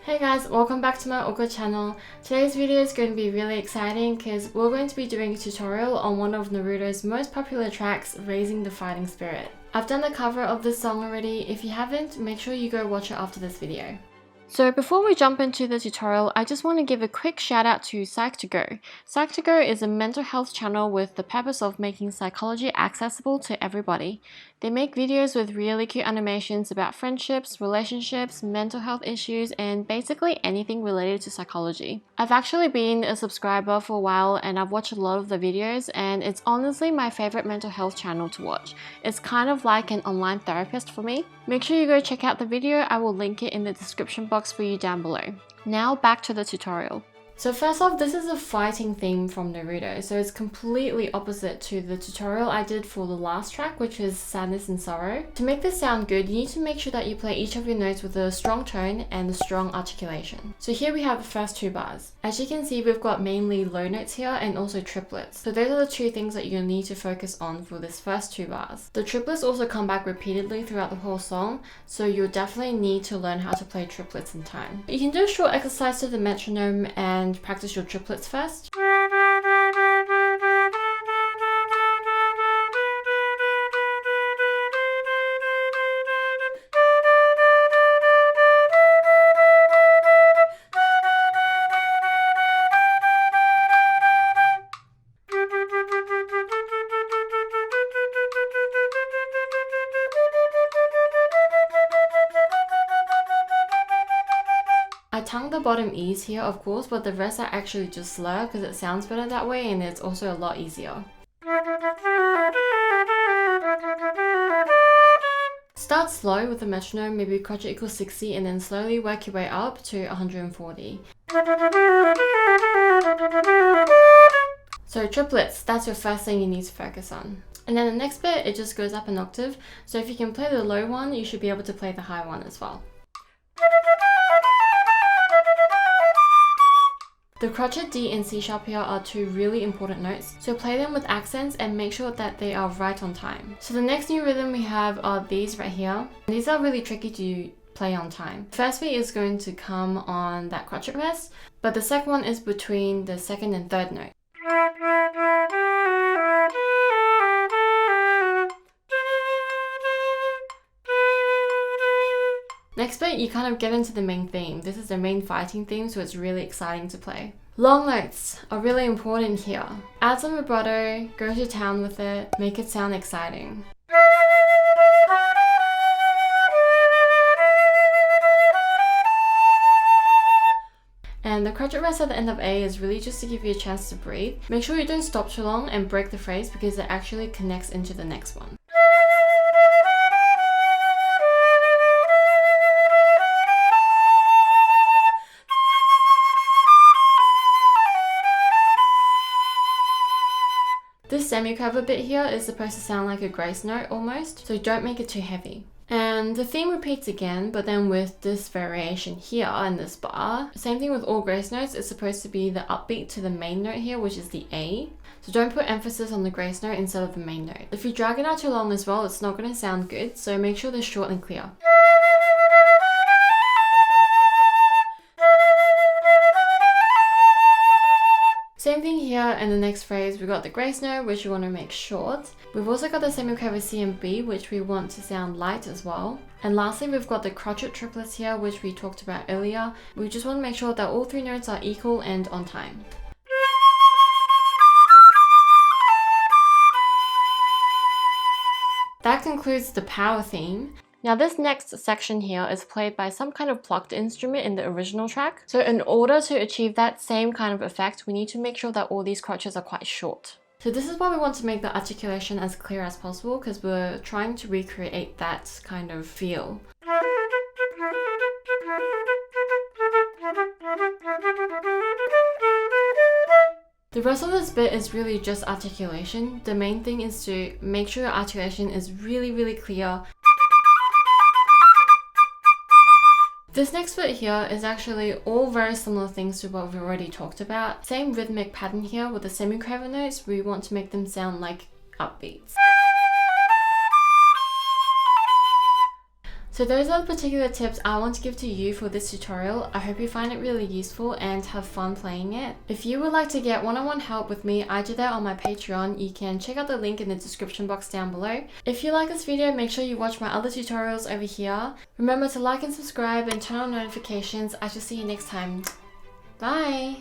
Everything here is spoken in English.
Hey guys, welcome back to my awkward channel. Today's video is going to be really exciting because we're going to be doing a tutorial on one of Naruto's most popular tracks, Raising the Fighting Spirit. I've done a cover of this song already. If you haven't, make sure you go watch it after this video. So before we jump into the tutorial, I just want to give a quick shout out to Psych2Go. Psych2Go is a mental health channel with the purpose of making psychology accessible to everybody. They make videos with really cute animations about friendships, relationships, mental health issues, and basically anything related to psychology. I've actually been a subscriber for a while and I've watched a lot of the videos, and it's honestly my favorite mental health channel to watch. It's kind of like an online therapist for me. Make sure you go check out the video. I will link it in the description box for you down below. Now back to the tutorial. So first off, this is a fighting theme from Naruto, so it's completely opposite to the tutorial I did for the last track, which is Sadness and Sorrow. To make this sound good, you need to make sure that you play each of your notes with a strong tone and a strong articulation. So here we have the first two bars. As you can see, we've got mainly low notes here and also triplets. So those are the two things that you're going to need to focus on for this first two bars. The triplets also come back repeatedly throughout the whole song, so you'll definitely need to learn how to play triplets in time. You can do a short exercise to the metronome and practice your triplets first. I tongue the bottom E's here, of course, but the rest are actually just slur because it sounds better that way and it's also a lot easier. Start slow with the metronome, maybe crotchet equals 60, and then slowly work your way up to 140. So triplets, that's your first thing you need to focus on. And then the next bit, it just goes up an octave. So if you can play the low one, you should be able to play the high one as well. The crotchet D and C sharp here are two really important notes, so play them with accents and make sure that they are right on time. So the next new rhythm we have are these right here. These are really tricky to play on time. The first beat is going to come on that crotchet rest, but the second one is between the second and third note. Next bit, you kind of get into the main theme. This is the main fighting theme, so it's really exciting to play. Long notes are really important here. Add some vibrato, go to town with it, make it sound exciting. And the crotchet rest at the end of A is really just to give you a chance to breathe. Make sure you don't stop too long and break the phrase because it actually connects into the next one. This semiquaver bit here is supposed to sound like a grace note almost, so don't make it too heavy. And the theme repeats again, but then with this variation here in this bar. Same thing with all grace notes, it's supposed to be the upbeat to the main note here, which is the A. So don't put emphasis on the grace note instead of the main note. If you drag it out too long as well, it's not going to sound good, so make sure they're short and clear. Same thing here in the next phrase, we got the grace note, which we want to make short. We've also got the semiquaver C and B, which we want to sound light as well. And lastly, we've got the crotchet triplets here, which we talked about earlier. We just want to make sure that all three notes are equal and on time. That concludes the power theme. Now this next section here is played by some kind of plucked instrument in the original track. So in order to achieve that same kind of effect, we need to make sure that all these crotchets are quite short. So this is why we want to make the articulation as clear as possible, because we're trying to recreate that kind of feel. The rest of this bit is really just articulation. The main thing is to make sure your articulation is really clear. This next bit here is actually all very similar things to what we've already talked about. Same rhythmic pattern here with the semiquaver notes. We want to make them sound like upbeats. So those are the particular tips I want to give to you for this tutorial. I hope you find it really useful and have fun playing it. If you would like to get one-on-one help with me, I do that on my Patreon. You can check out the link in the description box down below. If you like this video, make sure you watch my other tutorials over here. Remember to like and subscribe and turn on notifications. I shall see you next time. Bye!